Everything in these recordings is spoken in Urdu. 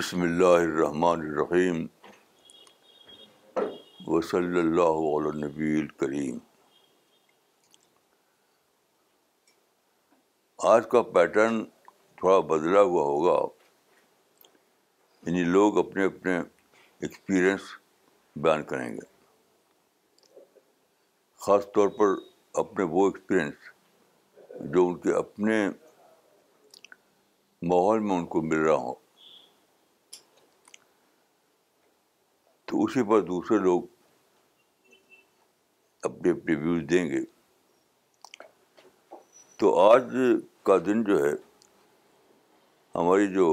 بسم اللہ الرحمن الرحیم وصلی اللہ علی النبی الکریم. آج کا پیٹرن تھوڑا بدلا ہوا ہوگا، یعنی لوگ اپنے اپنے ایکسپیرئنس بیان کریں گے، خاص طور پر اپنے وہ ایکسپیرئنس جو ان کے اپنے ماحول میں ان کو مل رہا ہو. تو اسی پر دوسرے لوگ اپنے اپنے ویوز دیں گے. تو آج کا دن جو ہے، ہماری جو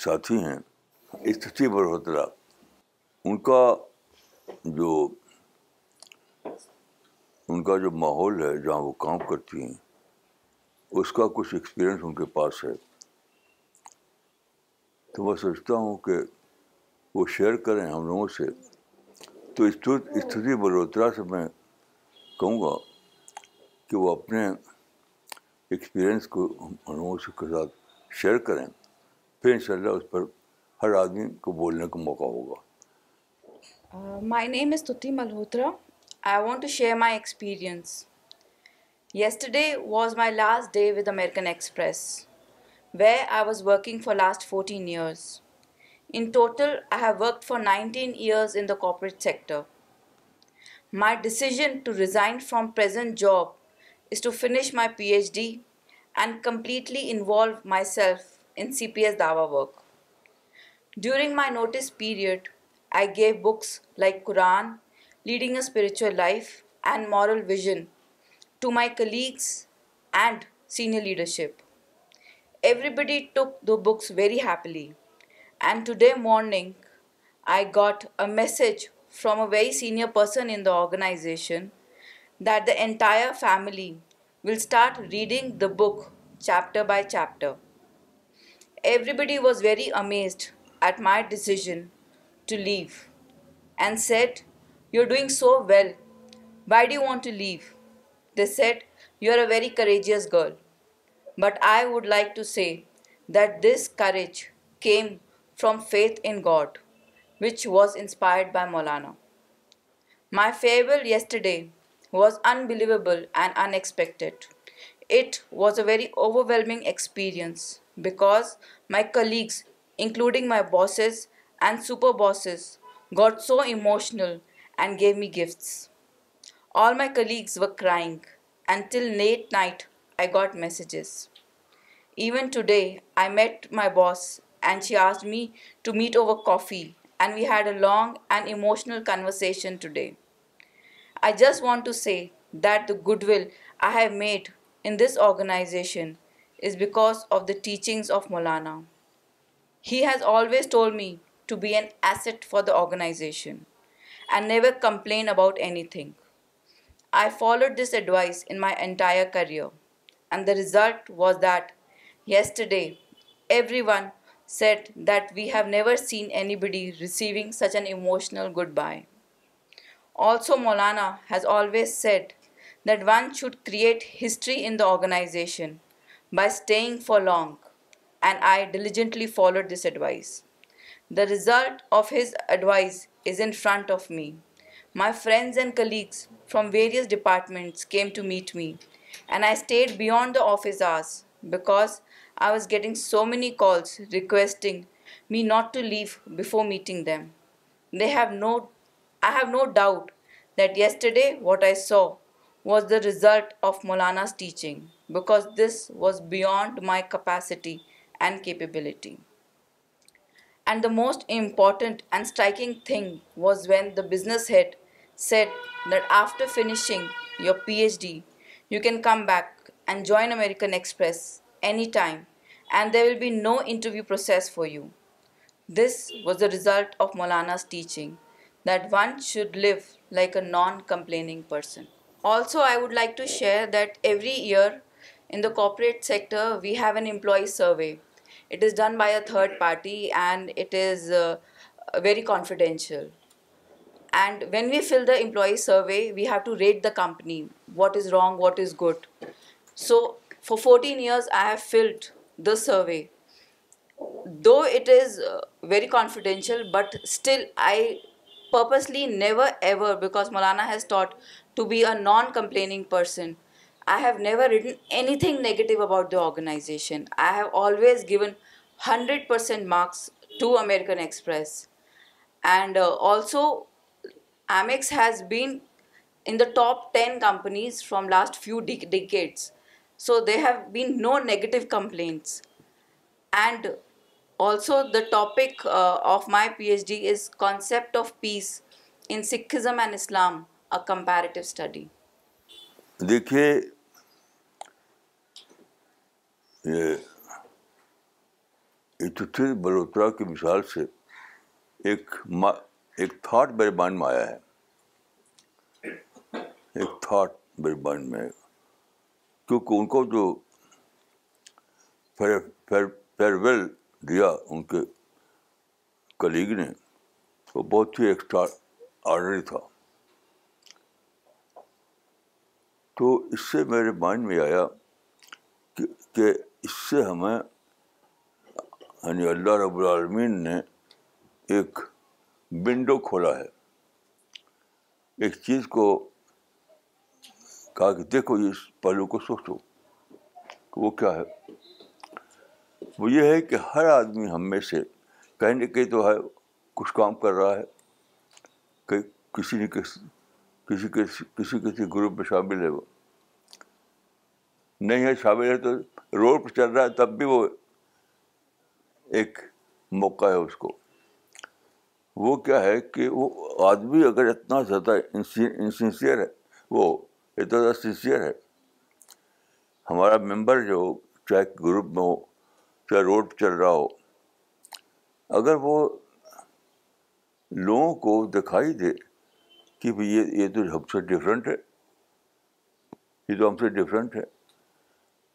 ساتھی ہیں استھتی ملہوترا، ان کا جو ماحول ہے جہاں وہ کام کرتی ہیں، اس کا کچھ ایکسپیرئنس ان کے پاس ہے. تو میں سوچتا ہوں کہ وہ شیئر کریں ہم لوگوں سے. تو استھتی ملہوترا سے میں کہوں گا کہ وہ اپنے ایکسپیرئنس کو ہم لوگوں کے ساتھ شیئر کریں، پھر انشاءاللہ اس پر ہر آدمی کو بولنے کا موقع ہوگا. My name is Stuti Malhotra. I want to share my experience. Yesterday was my last day with American Express, where I was working for last 14 years. In total, I have worked for 19 years in the corporate sector. My decision to resign from present job is to finish my PhD and completely involve myself in CPS Dawa work. During my notice period, I gave books like Quran, Leading a Spiritual Life, and Moral Vision to my colleagues and senior leadership. Everybody took the books very happily, and today morning I got a message from a very senior person in the organization that the entire family will start reading the book chapter by chapter. Everybody was very amazed at my decision to leave and said, "You're doing so well. Why do you want to leave?" They said, "You're a very courageous girl." But I would like to say that this courage came from faith in God, which was inspired by Maulana. My farewell yesterday was unbelievable and unexpected. It was a very overwhelming experience because my colleagues, including my bosses and super bosses, got so emotional and gave me gifts. All my colleagues were crying. Until late night, I got messages. Even today, I met my boss and she asked me to meet over coffee, and we had a long and emotional conversation today. I just want to say that the goodwill I have made in this organization is because of the teachings of Maulana. He has always told me to be an asset for the organization and never complain about anything. I followed this advice in my entire career, and the result was that yesterday everyone said that we have never seen anybody receiving such an emotional goodbye. Also, Maulana has always said that one should create history in the organization by staying for long, and I diligently followed this advice. The result of his advice is in front of me. My friends and colleagues from various departments came to meet me, and I stayed beyond the office hours because I was getting so many calls requesting me not to leave before meeting them. They have no I have no doubt that yesterday what I saw was the result of Maulana's teaching because this was beyond my capacity and capability. And the most important and striking thing was when the business head said that after finishing your PhD, you can come back and join American Express anytime, and there will be no interview process for you. This was the result of Maulana's teaching that one should live like a non-complaining person. Also, I would like to share that every year in the corporate sector, we have an employee survey. It is done by a third party and it is very confidential. And when we fill the employee survey, we have to rate the company, what is wrong, what is good. So for 14 years, I have filled the survey, though it is very confidential, but still I purposely never ever, because Maulana has taught to be a non-complaining person, I have never written anything negative about the organization. I have always given 100% marks to American Express. And also, Amex has been in the top 10 companies from last few decades. So there have been no negative complaints. And also the topic of my PhD is concept of peace in Sikhism and Islam, a comparative study. دیکھیے یہ اتوتھی ملہوترا کی مثال سے ایک تھاٹ میرے مائنڈ میں آیا ہے. ایک تھاٹ میرے مائنڈ میں آیا کیونکہ ان کو جو فیئر ویل دیا ان کے کلیگ نے وہ بہت ہی ایکسٹرا آرڈنری تھا. تو اس سے میرے مائنڈ میں آیا کہ اس سے ہمیں یعنی اللہ رب العالمین نے ایک ونڈو کھولا ہے, ایک چیز کو کہا کہ دیکھو اس پہلو کو سوچو کہ وہ کیا ہے. وہ یہ ہے کہ ہر آدمی ہم میں سے کہیں نہ کہیں تو ہے کچھ کام کر رہا ہے, کہ کسی نہ کسی گروپ میں شامل ہے, وہ نہیں ہے شامل ہے تو روڈ پہ چل رہا ہے تب بھی وہ ایک موقع ہے اس کو. وہ کیا ہے کہ وہ آدمی اگر اتنا زیادہ انسنسیئر ہے, وہ اتنا زیادہ سنسیئر ہے, ہمارا ممبر جو چاہے گروپ میں ہو چاہے روڈ پہ چل رہا ہو, اگر وہ لوگوں کو دکھائی دے کہ بھائی یہ تو ہم سے ڈفرینٹ ہے, یہ تو ہم سے ڈفرینٹ ہے,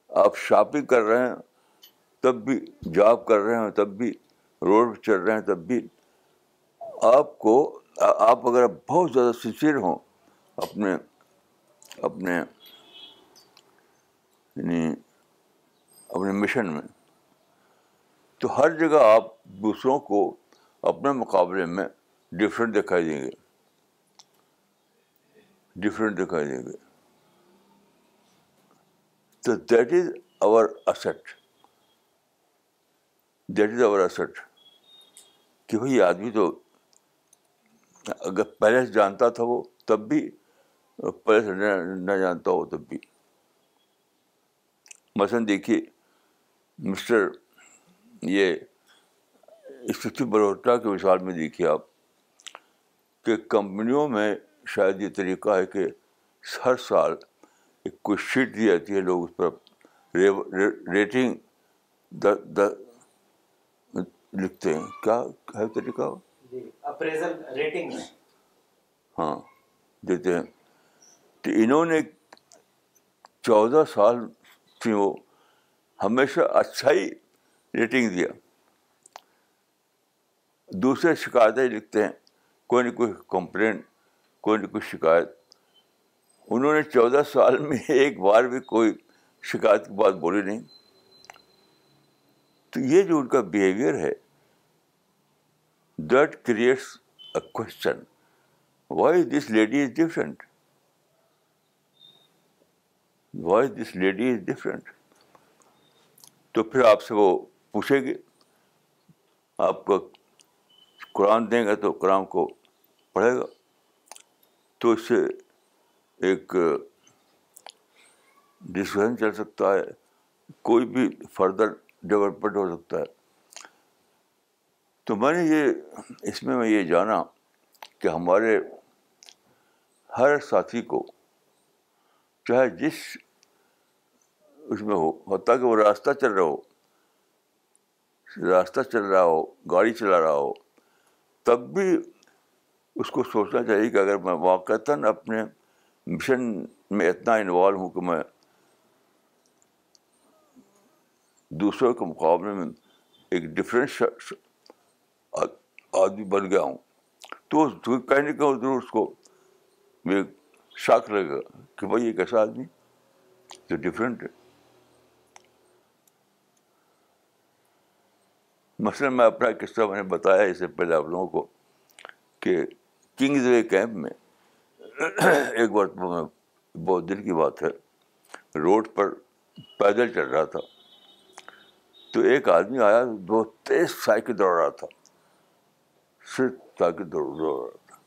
آپ شاپنگ کر رہے ہیں تب بھی, جاب کر رہے ہیں تب بھی, روڈ پہ چل رہے ہیں تب بھی, آپ اگر بہت زیادہ سنسیئر ہوں اپنے یعنی اپنے مشن میں, تو ہر جگہ آپ دوسروں کو اپنے مقابلے میں ڈفرینٹ دکھائی دیں گے, ڈفرینٹ دکھائی دیں گے. تو that is our east, that is our east کہ بھائی آدمی تو اگر پہلے سے جانتا تھا وہ تب بھی, پہلے سے نہ جانتا ہو تب بھی. مثلاً دیکھیے مسٹر یہ استوتی ملہوترا کی مثال میں دیکھیے آپ کہ کمپنیوں میں شاید یہ طریقہ ہے کہ ہر سال ایک کوئی شیٹ دی جاتی ہے, لوگ اس پر ریٹنگ لکھتے ہیں. کیا ہے طریقہ؟ Appraisal rating. ہاں دیتے ہیں. تو انہوں نے 14 سال تھی وہ ہمیشہ اچھا ہی ریٹنگ دیا. دوسرے شکایتیں لکھتے ہیں, کوئی نہ کوئی کمپلین, کوئی نہ کوئی شکایت. انہوں نے 14 سال میں ایک بار بھی کوئی شکایت کی بات بولی نہیں. تو یہ جو ان کا بیہیویئر ہے, that creates a question, Y this lady is different, why this lady is different. تو پھر آپ سے وہ پوچھے گی, آپ کو قرآن دیں گے تو قرآن کو پڑھے گا, تو اس سے ایک ڈسکشن چل سکتا ہے, کوئی بھی فردر ڈیولپمنٹ ہو سکتا ہے. تو میں نے اس میں یہ جانا کہ ہمارے ہر ساتھی کو چاہے جس اس میں ہوتا کہ وہ راستہ چل رہا ہو, گاڑی چلا رہا ہو, تب بھی اس کو سوچنا چاہیے کہ اگر میں واقعتاً اپنے مشن میں اتنا انوالو ہوں کہ میں دوسروں کے مقابلے میں ایک ڈفرینٹ آدمی بن گیا ہوں, تو کہیں نہ کہیں ضرور اس کو میں شاک لگے گا کہ بھائی یہ کیسا آدمی جو ڈفرینٹ ہے. مثلاً میں اپنا قصہ میں نے بتایا اس سے پہلے آپ لوگوں کو کہ کنگز وے کیمپ میں ایک مرتبہ میں، بہت دن کی بات ہے، روڈ پر پیدل چل رہا تھا تو ایک آدمی آیا، بہت تیز سائیکل دوڑ رہا تھا، صرف سائیکل دوڑ رہا تھا،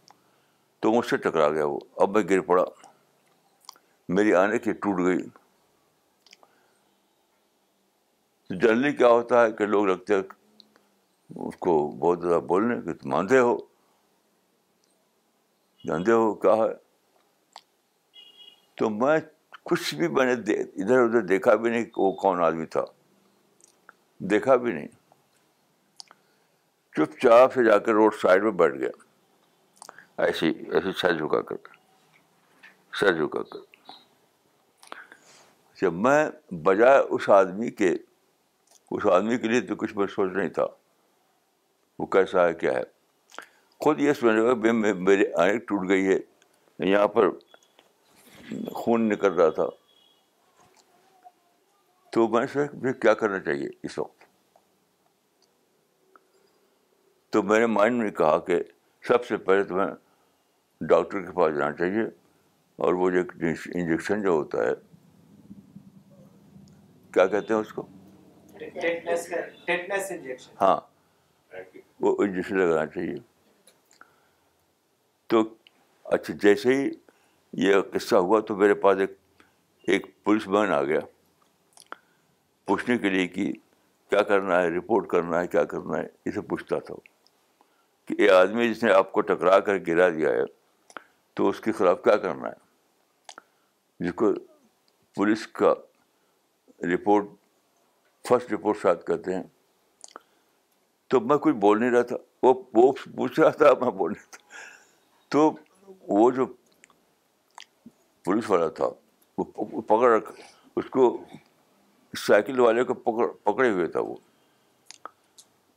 تو مجھ سے ٹکرا گیا وہ. اب میں گر پڑا، میری آنکھ کی ٹوٹ گئی. جنرلی کیا ہوتا ہے کہ لوگ لگتے ہیں اس کو بہت زیادہ بولنے کہ تم اندھے ہو، اندھے ہو کیا ہے. تو میں کچھ بھی، میں نے ادھر ادھر دیکھا بھی نہیں کہ وہ کون آدمی تھا، دیکھا بھی نہیں. چپ چاپ سے جا کر روڈ سائڈ میں بیٹھ گیا، ایسی سر جھکا کر. جب میں بجائے اس آدمی کے لیے تو کچھ میں سوچ نہیں تھا وہ کیسا ہے کیا ہے، خود یہ سوچنے لگا میری آنکھ ٹوٹ گئی ہے، یہاں پر خون نکل رہا تھا. تو میں نے سوچا کیا کرنا چاہیے اس وقت. تو میرے مائنڈ میں کہا کہ سب سے پہلے تمہیں ڈاکٹر کے پاس جانا چاہیے، اور وہ جو انجیکشن جو ہوتا ہے، کیا کہتے ہیں اس کو، ٹیٹنس انجیکشن، ہاں، وہ انجیکشن لگانا چاہیے. تو اچھا، جیسے ہی یہ قصہ ہوا تو میرے پاس ایک پولیس مین آ گیا پوچھنے کے لیے کہ کیا کرنا ہے، رپورٹ کرنا ہے، کیا کرنا ہے. اسے پوچھتا تھا کہ یہ آدمی جس نے آپ کو ٹکرا کر گرا دیا ہے تو اس کے خلاف کیا کرنا ہے، جس کو پولیس کا رپورٹ، فرسٹ رپورٹ شاید کہتے ہیں. تو میں کچھ بول نہیں رہا تھا، وہ پوچھ رہا تھا، میں بول نہیں تھا. تو وہ جو پولیس والا تھا وہ پکڑ رکھا اس کو، سائیکل والے کو پکڑے ہوئے تھا وہ،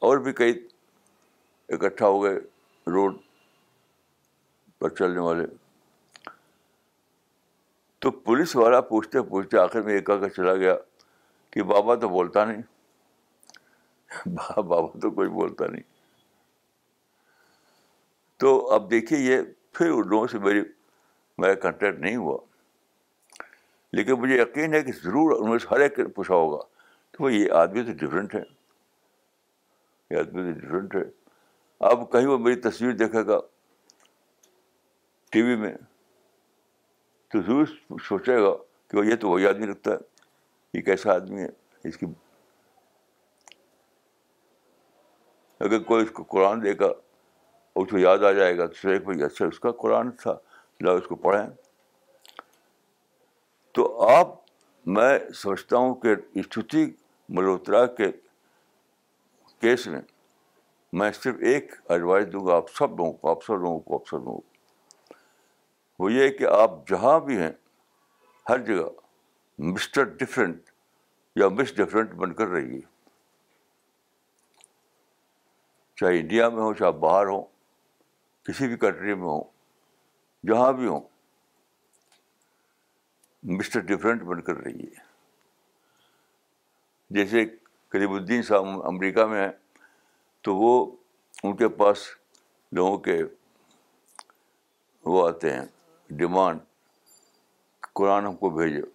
اور بھی کئی اکٹھا ہو گئے روڈ پر چلنے والے. تو پولیس والا پوچھتے پوچھتے آخر میں ایک آ چلا گیا کہ بابا تو بولتا نہیں، بابا تو کوئی بولتا نہیں. تو اب دیکھیے، یہ پھر ان لوگوں سے میرا کنٹیکٹ نہیں ہوا، لیکن مجھے یقین ہے کہ ضرور انہوں نے ہر ایک پوچھا ہوگا کہ وہ یہ آدمی تو ڈفرینٹ ہے، یہ آدمی تو ڈفرینٹ ہے. اب کہیں وہ میری تصویر دیکھے گا ٹی وی میں تو ضرور سوچے گا کہ یہ تو وہی آدمی لگتا ہے، یہ کیسا آدمی ہے. اس کی اگر کوئی اس کو قرآن دے گا اور اس کو یاد آ جائے گا تو ایک بھائی اچھا اس کا قرآن تھا، لا اس کو پڑھیں. تو میں سمجھتا ہوں کہ استوتی ملہوترا کے کیس میں صرف ایک ایڈوائس دوں گا آپ سب لوگوں کو، وہ یہ کہ آپ جہاں بھی ہیں ہر جگہ مسٹر ڈفرینٹ یا مس ڈفرینٹ بن کر رہیے، چاہے انڈیا میں ہو، چاہے باہر ہو، کسی بھی کنٹری میں ہو، جہاں بھی ہو مسٹر ڈفرینٹ بن کر رہیے. جیسے کریم الدین صاحب امریکہ میں ہیں تو ان کے پاس لوگوں کے وہ آتے ہیں ڈیمانڈ، قرآن ہم کو بھیجو،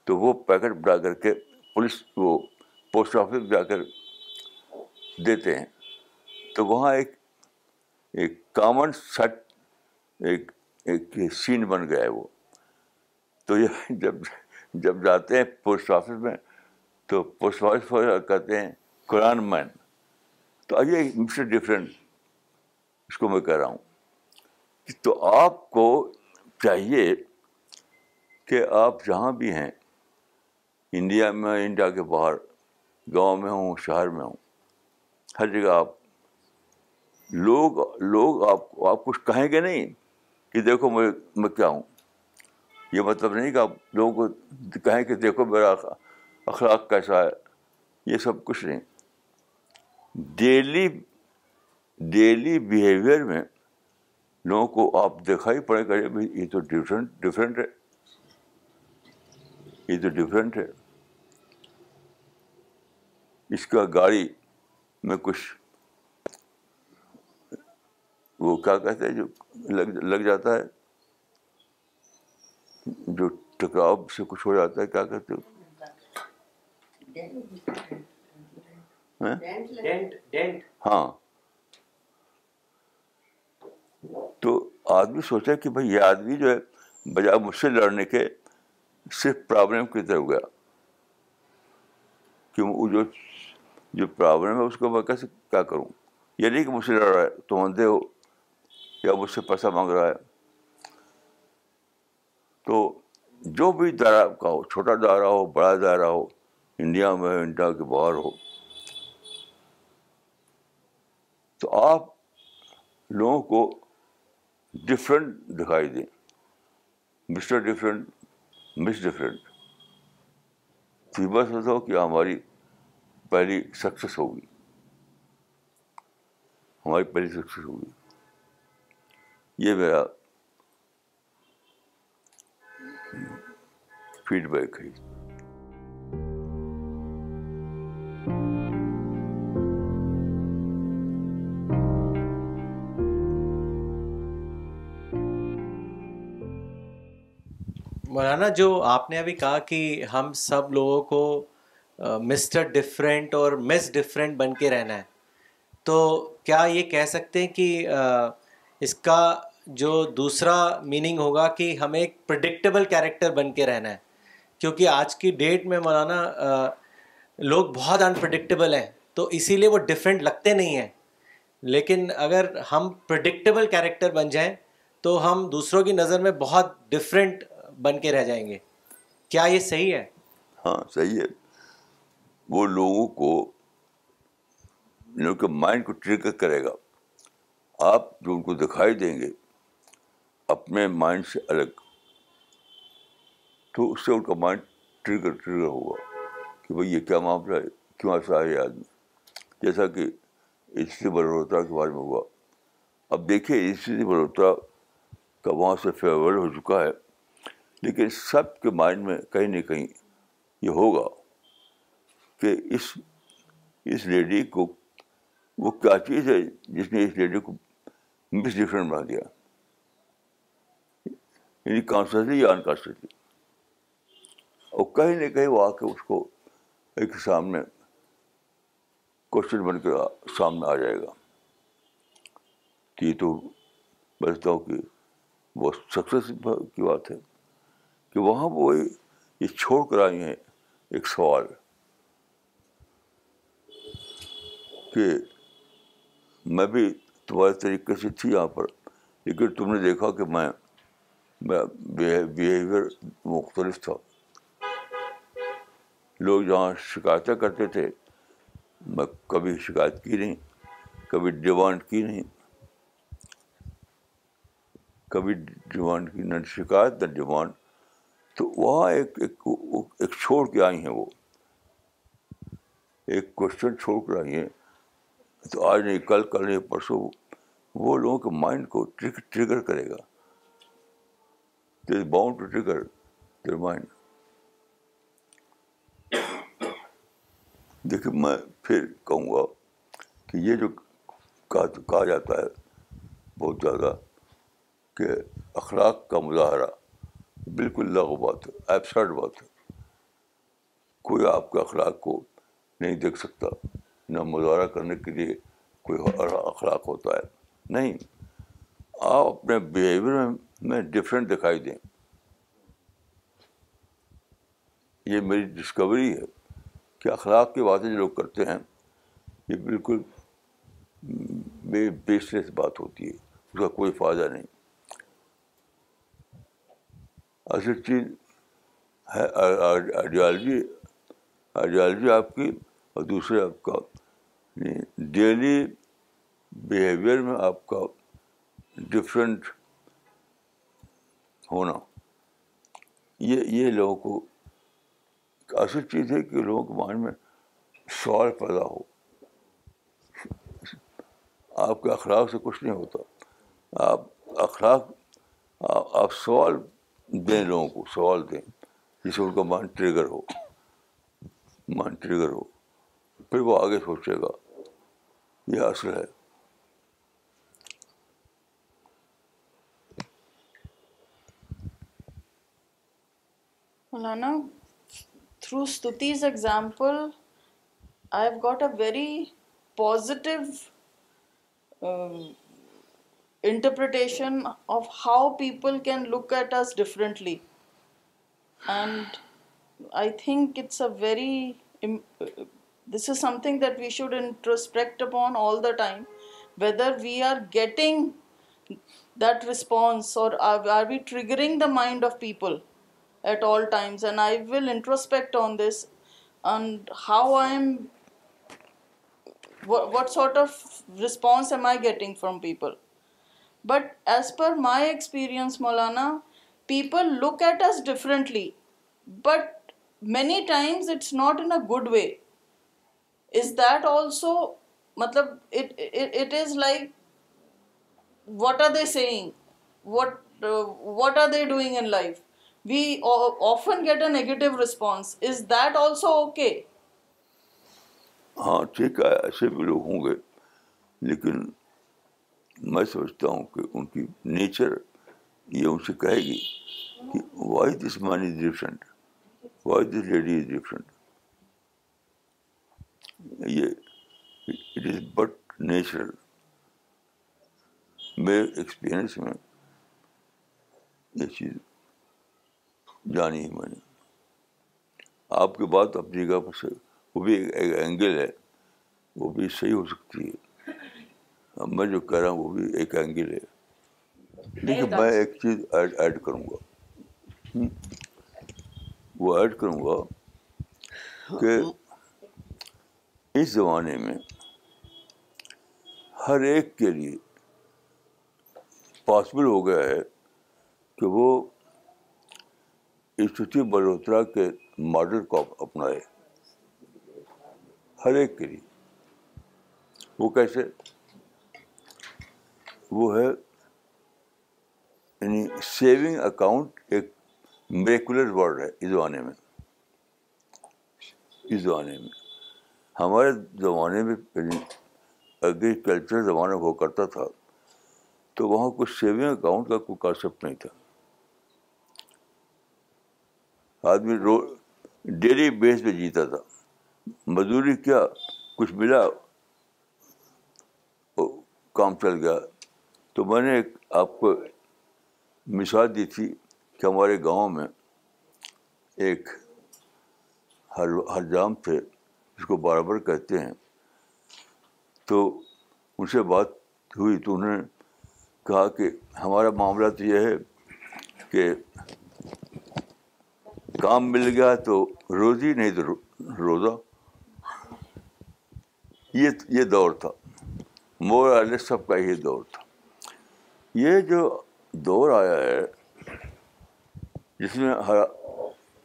تو وہ پیکٹ بنا کر کے پولیس وہ پوسٹ آفس جا کر دیتے ہیں. تو وہاں ایک کامن سیٹ، ایک سین بن گیا ہے وہ. تو یہ جب جاتے ہیں پوسٹ آفس میں تو پوسٹ آفس کہتے ہیں قرآن مین. تو یہ مسٹر ڈفرینٹ، اس کو میں کہہ رہا ہوں. تو آپ کو چاہیے کہ آپ جہاں بھی ہیں، انڈیا میں، انڈیا کے باہر، گاؤں میں ہوں، شہر میں ہوں، ہر جگہ لوگ آپ کچھ کہیں گے نہیں کہ دیکھو میں کیا ہوں. یہ مطلب نہیں کہ آپ لوگوں کو کہیں کہ دیکھو میرا اخلاق کیسا ہے، یہ سب کچھ نہیں. ڈیلی بیہیویئر میں لوگوں کو آپ دیکھا ہی پڑے گا یہ تو ڈفرینٹ ہے، یہ تو ڈفرینٹ ہے. اس کا گاڑی میں کچھ وہ کیا کہتے ہیں جو لگ جاتا ہے, جو ٹکراؤ سے کچھ ہو جاتا ہے, کیا کہتے ہو؟ ڈینٹ. ہاں. تو آدمی سوچا کہ بھائی یہ آدمی جو ہے بجائے مجھ سے لڑنے کے صرف پرابلم کی طرف گیا, کہ وہ جو پرابلم ہے اس کو میں کیسے کیا کروں. یہ نہیں کہ مجھ سے لڑ رہا ہے, تم اندھے ہو, یا مجھ سے پیسہ مانگ رہا ہے. تو جو بھی دائرہ کا ہو, چھوٹا دائرہ ہو, بڑا دائرہ ہو, انڈیا میں ہو, انڈیا کے باہر ہو, تو آپ لوگوں کو ڈفرینٹ دکھائی دیں, مسٹر ڈفرینٹ, مس ڈفرینٹ. تو بس سوچا ہو کہ ہماری پہلی سکسیس ہوگی, ہماری پہلی سکسیس ہوگی. یہ میرا فیڈ بیک ہے. مولانا, جو آپ نے ابھی کہا کہ ہم سب لوگوں کو مسٹر ڈفرینٹ اور مس ڈفرینٹ بن کے رہنا ہے, تو کیا یہ کہہ سکتے ہیں کہ اس کا جو دوسرا میننگ ہوگا کہ ہمیں ایک پریڈکٹیبل کیریکٹر بن کے رہنا ہے؟ کیونکہ آج کی ڈیٹ میں مولانا لوگ بہت انپریڈکٹیبل ہیں, تو اسی لیے وہ ڈفرینٹ لگتے نہیں ہیں. لیکن اگر ہم پریڈکٹیبل کیریکٹر بن جائیں تو ہم دوسروں کی نظر میں بہت ڈفرینٹ بن کے رہ جائیں گے. کیا یہ صحیح ہے؟ ہاں صحیح ہے. وہ لوگوں کے مائنڈ کو ٹریگر کرے گا. آپ جو ان کو دکھائی دیں گے اپنے مائنڈ سے الگ, تو اس سے ان کا مائنڈ ٹریگر ہوگا کہ بھائی یہ کیا معاملہ ہے, کیوں ایسا ہے یہ آدمی. جیسا کہ اسی ملہوترا کے بارے میں ہوا. اب دیکھیے اسی ملہوترا کا وہاں سے فیئر ہو چکا ہے, لیکن سب کے مائنڈ میں کہیں نہ کہیں یہ ہوگا کہ اس لیڈی کو وہ کیا چیز ہے جس نے اس لیڈی کو مس ڈفرینٹ بنا دیا, یعنی کانشیسلی یا انکانشیسلی. اور کہیں نہ کہیں وہ آ کے اس کو ایک سامنے کوشچن بن کے سامنے آ جائے گا. کہ یہ تو بچتا ہوں کہ وہ سکسیس کی بات ہے کہ وہاں وہ یہ چھوڑ کر آئی ہیں ایک سوال کہ میں بھی تمہارے طریقے سے تھی یہاں پر, لیکن تم نے دیکھا کہ میں بیہیویئر مختلف تھا. لوگ جہاں شکایتیں کرتے تھے میں کبھی شکایت کی نہیں, کبھی ڈیمانڈ کی نہیں, کبھی ڈیمانڈ کی, نہ شکایت نہ ڈیمانڈ. تو وہاں ایک چھوڑ کے آئی ہیں, وہ ایک کوشچن چھوڑ کر آئی ہیں. تو آج نہیں کل, کل نہیں پرسوں, وہ لوگوں کے مائنڈ کو ٹریگر کرے گا. They is bound to trigger their mind. دیکھیے میں پھر کہوں گا کہ یہ جو کہا جاتا ہے بہت زیادہ کہ اخلاق کا مظاہرہ بالکل لغو بات ہے, ایبسرڈ بات ہے. کوئی آپ کے اخلاق کو نہیں دیکھ سکتا, نہ مظاہرہ کرنے کے لیے کوئی اخلاق ہوتا ہے, نہیں. آپ اپنے بیہیویئر میں ڈفرینٹ دکھائی دیں. یہ میری ڈسکوری ہے کہ اخلاق کی باتیں جو لوگ کرتے ہیں یہ بالکل بیس لیس بات ہوتی ہے, اس کا کوئی فائدہ نہیں. اصل چیز ہے آئیڈیالوجی آپ کی, اور دوسرے آپ کا ڈیلی بیہیویئر میں آپ کا ڈفرینٹ ہونا. یہ لوگوں کو اصل چیز ہے کہ لوگوں کے مائنڈ میں سوال پیدا ہو. آپ کے اخلاق سے کچھ نہیں ہوتا. آپ سوال دیں, لوگوں کو سوال دیں جس سے ان کا مائنڈ ٹریگر ہو. پھر وہ آگے سوچے گا یہ اصل ہے. Maulana, through Stuti's example, I've got a very positive um, interpretation of how people can look at us differently. And I think it's a very this is something that we should introspect upon all the time, whether we are getting that response, or are we triggering the mind of people at all times. And I will introspect on this and how I am, what sort of response am I getting from people. But as per my experience, Maulana, people look at us differently, but many times it's not in a good way. Is that also, matlab, it is like, what are they saying? What are they doing in life? We often get a negative response. Is that also okay? ہاں ٹھیک ہے, ایسے بھی لوگ ہوں گے, لیکن میں سمجھتا ہوں کہ ان کی نیچر یہ ان سے کہے گی کہ why this man is different, why this lady is different. یہ اٹ از بٹ نیچرل. میرے ایکسپیرئنس میں یہ چیز جانی ہے میں نے. آپ کی بات اپنی جگہ پر سے, وہ بھی ایک اینگل ہے, وہ بھی صحیح ہو سکتی ہے. میں جو کہہ رہا ہوں وہ بھی ایک اینگل ہے. لیکن میں ایک چیز ایڈ کروں گا, وہ ایڈ کروں گا کہ اس زمانے میں ہر ایک کے لیے پاسبل ہو گیا ہے کہ وہ استوتی ملہوترا کے ماڈل کو اپنائے. ہر ایک کے لیے. وہ کیسے؟ وہ ہے یعنی سیونگ اکاؤنٹ ایک میریکولر ورڈ ہے اس زمانے میں. اس زمانے میں, ہمارے زمانے میں ایگریکلچر زمانہ ہوا کرتا تھا تو وہاں کوئی سیونگ اکاؤنٹ کا کوئی کانسیپٹ نہیں تھا. آدمی ڈیلی بیس پہ جیتا تھا. مزدوری کیا, کچھ ملا, کام چل گیا. تو میں نے ایک آپ کو مثال دی تھی کہ ہمارے گاؤں میں ایک حجام تھے جس کو باربر کہتے ہیں. تو ان سے بات ہوئی تو انہوں نے کہا کہ ہمارا معاملہ تو یہ ہے کہ کام مل گیا تو روزی, نہیں تو روزہ. یہ دور تھا, مور اور لیس سب کا یہ دور تھا. یہ جو دور آیا ہے جس میں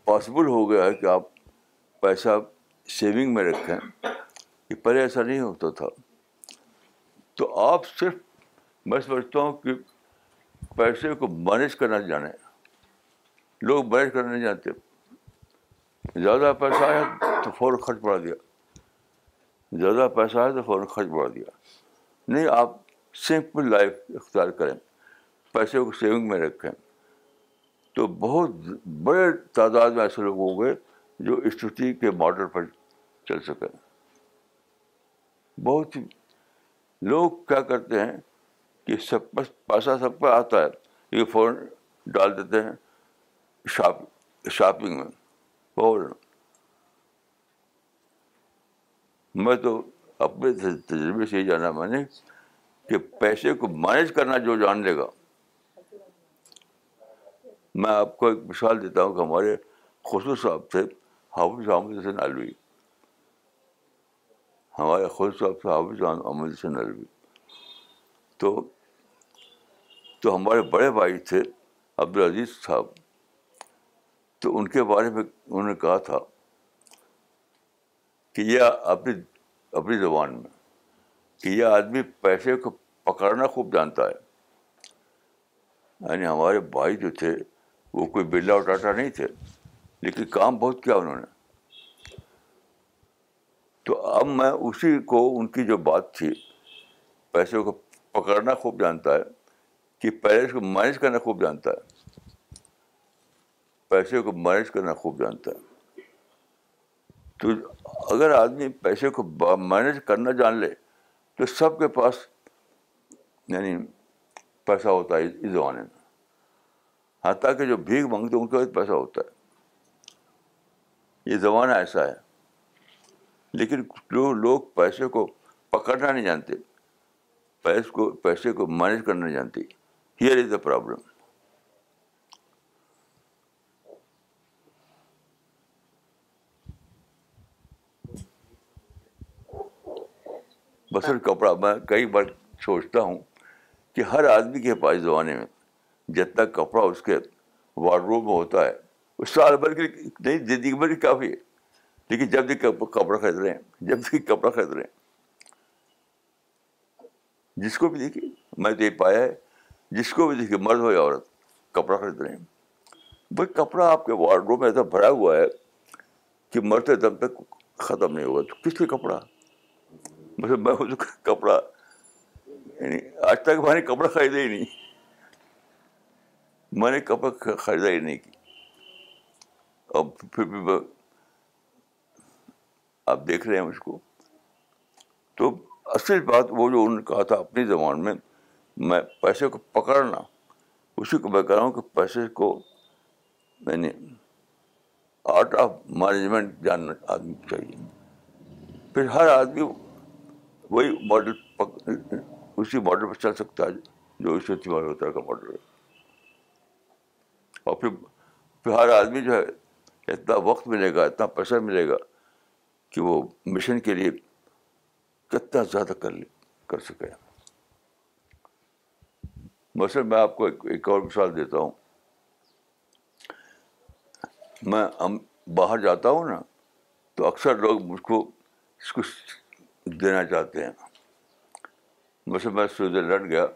پاسبل ہو گیا ہے کہ آپ پیسہ سیونگ میں رکھیں, یہ پہلے ایسا نہیں ہوتا تھا. تو آپ صرف, میں سمجھتا ہوں کہ پیسے کو مینیج کرنا جانیں. لوگ مینیج کرنا نہیں جانتے. زیادہ پیسہ آیا تو فوراً خرچ بڑھا دیا, زیادہ پیسہ آیا تو فوراً خرچ بڑھا دیا. نہیں, آپ سمپل لائف اختیار کریں, پیسے کو سیونگ میں رکھیں. تو بہت بڑے تعداد میں ایسے لوگ ہوں گے جو استوتی کے ماڈل پر چل سکیں. بہت لوگ کیا کرتے ہیں کہ سب پاس پیسہ سب پہ آتا ہے, یہ فوراً ڈال دیتے ہیں شاپنگ میں فوراً. میں تو اپنے تجربے سے یہ جانا میں نے کہ پیسے کو مینیج کرنا جو جان لے گا. میں آپ کو ایک مثال دیتا ہوں کہ ہمارے خسرو صاحب تھے, حافظ احمد حسین علوی. ہمارے خسرو صاحب تھے حافظ احمد حسین علوی. تو ہمارے بڑے بھائی تھے عبدالعزیز صاحب. تو ان کے بارے میں انہوں نے کہا تھا کہ یہ اپنی زبان میں کہ یہ آدمی پیسے کو پکڑنا خوب جانتا ہے. یعنی ہمارے بھائی جو تھے وہ کوئی برلا اور ٹاٹا نہیں تھے, لیکن کام بہت کیا انہوں نے. تو اب میں اسی کو, ان کی جو بات تھی پیسے کو پکڑنا خوب جانتا ہے کہ پیسے کو مینیج کرنا خوب جانتا ہے. پیسے کو مینیج کرنا خوب جانتا ہے. تو اگر آدمی پیسے کو مینیج کرنا جان لے تو سب کے پاس یعنی پیسہ ہوتا ہے اس زمانے میں. حتیٰ کہ جو بھیک مانگتے ان کا بھی پیسہ ہوتا ہے. یہ زمانہ ایسا ہے. لیکن جو لوگ پیسے کو پکڑنا نہیں جانتے, پیسے کو مینیج کرنا نہیں جانتے, ہیئر از دا پرابلم. مثلاً کپڑا, میں کئی بار سوچتا ہوں کہ ہر آدمی کے پاس زمانے میں جتنا کپڑا اس کے وارڈروب میں ہوتا ہے وہ سال بھر کی نہیں, زندگی بھر کی کافی ہے. لیکن جب بھی کپڑا خرید رہے ہیں, جس کو بھی دیکھیے, میں تو یہ پایا ہے, جس کو بھی دیکھیے مرد ہو یا عورت کپڑا خرید رہے ہیں. بھائی کپڑا آپ کے وارڈروب میں ایسا بھرا ہوا ہے کہ مرتے دم تک ختم نہیں ہوگا, تو کس لیے کپڑا؟ مطلب میں کپڑا یعنی آج تک میں نے کپڑا خریدا ہی نہیں, میں نے کپڑا خریدا ہی نہیں کی. اور پھر بھی آپ دیکھ رہے ہیں اس کو. تو اصل بات وہ جو انہوں نے کہا تھا اپنی زبان میں پیسے کو پکڑنا, اسی کو میں کہہ رہا ہوں کہ پیسے کو یعنی آرٹ آف مینجمنٹ جاننا آدمی کو چاہیے. پھر ہر آدمی وہی ماڈل اسی ماڈل پر چل سکتا ہے جو استوتی ملہوترا کا ماڈل ہے. اور پھر ہر آدمی جو ہے اتنا وقت ملے گا, اتنا پیسہ ملے گا کہ وہ مشن کے لیے کتنا زیادہ کر سکے. مثلا میں آپ کو ایک اور مثال دیتا ہوں. میں باہر جاتا ہوں نا, تو اکثر لوگ مجھ کو اس کو دینا چاہتے ہیں. مثلا میں سوئٹزرلینڈ گیا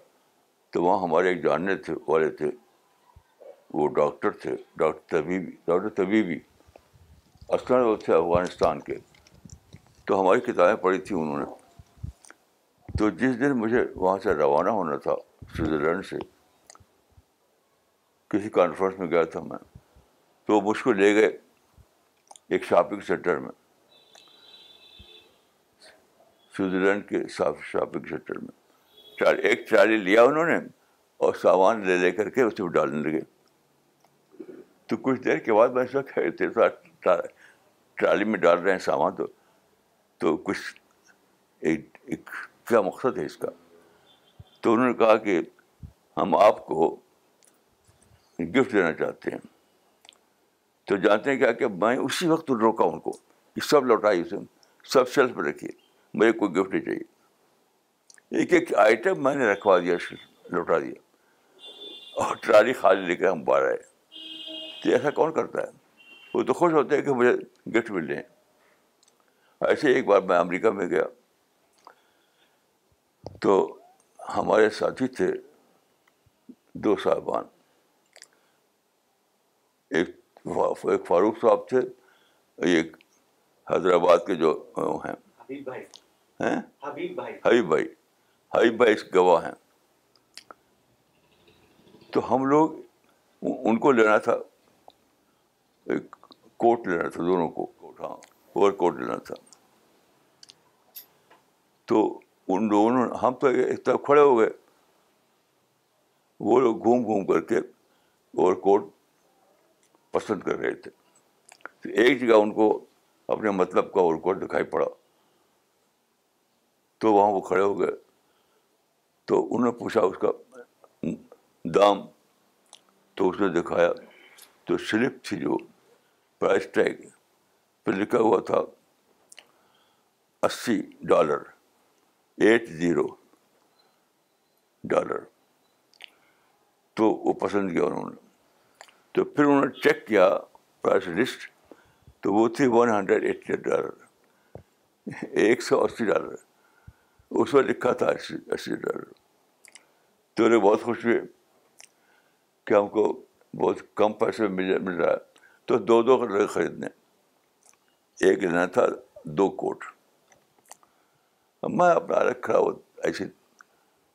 تو وہاں ہمارے ایک جاننے والے تھے, وہ ڈاکٹر تھے, ڈاکٹر طبیبی. اصلاً وہ تھے افغانستان کے. تو ہماری کتابیں پڑھی تھیں انہوں نے. تو جس دن مجھے وہاں سے روانہ ہونا تھا سوئٹزرلینڈ سے, کسی کانفرنس میں گیا تھا میں, تو مجھ کو لے گئے ایک شاپنگ سینٹر میں, سوئٹزرلینڈ کے شاپنگ سینٹر میں. ایک ٹرالی لیا انہوں نے اور سامان لے کر کے اسے ڈالنے لگے. تو کچھ دیر کے بعد میں ٹرالی میں ڈال رہے ہیں سامان, تو کچھ ایک کیا مقصد ہے اس کا. تو انہوں نے کہا کہ ہم آپ کو گفٹ دینا چاہتے ہیں. تو جانتے ہیں کیا کہ میں اسی وقت روکا ان کو کہ سب لوٹائیے, اسے سب شیلف پہ رکھیے, مجھے کوئی گفٹ نہیں چاہیے. ایک ایک آئٹم میں نے رکھوا دیا, لوٹا دیا, اور ٹرالی خالی لے کے ہم باہر آئے. تو ایسا کون کرتا ہے؟ وہ تو خوش ہوتے ہیں کہ مجھے گفٹ مل رہے ہیں. ایسے ایک بار میں امریکہ میں گیا تو ہمارے ساتھی تھے 2 صاحبان, ایک فاروق صاحب تھے, ایک حیدرآباد کے جو ہیں حبیب بھائی گواہ ہیں. تو ہم لوگ ان کو لینا تھا, ایک کوٹ لینا تھا دونوں کو, ہاں اوور کوٹ لینا تھا. تو ان دونوں ہم تو ایک طرف کھڑے ہو گئے, وہ لوگ گھوم کر کے اوور کوٹ پسند کر رہے تھے. تو ایک جگہ ان کو اپنے مطلب کا اوور کوٹ دکھائی پڑا, تو وہاں وہ کھڑے ہو گئے. تو انہوں نے پوچھا اس کا دام, تو اس نے دکھایا, تو سلپ تھی جو پرائس ٹیگ پہ لکھا ہوا تھا $80, $80. تو وہ پسند کیا انہوں نے. تو پھر انہوں نے چیک کیا پرائس لسٹ, تو وہ تھی $180, $180. اس میں لکھا تھا $80. تو انہیں بہت خوش ہوئے کہ ہم کو بہت کم پیسے میں مل رہا ہے. تو 2 لگے خریدنے, ایک لینا تھا 2 کوٹ. میں اپنا الگ کھڑا ہو ایسے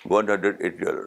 $180.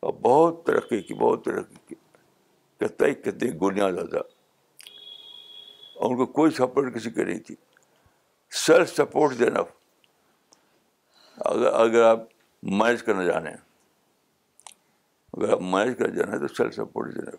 اور بہت ترقی کی، بہت ترقی کی، کتنی گنیاں زیادہ. اور ان کو کوئی سپورٹ کسی کی نہیں تھی. سیلف سپورٹ دینا. اگر آپ مینج کرنا جانیں، اگر آپ مینج کرنا جانیں تو سیلف سپورٹ دینا.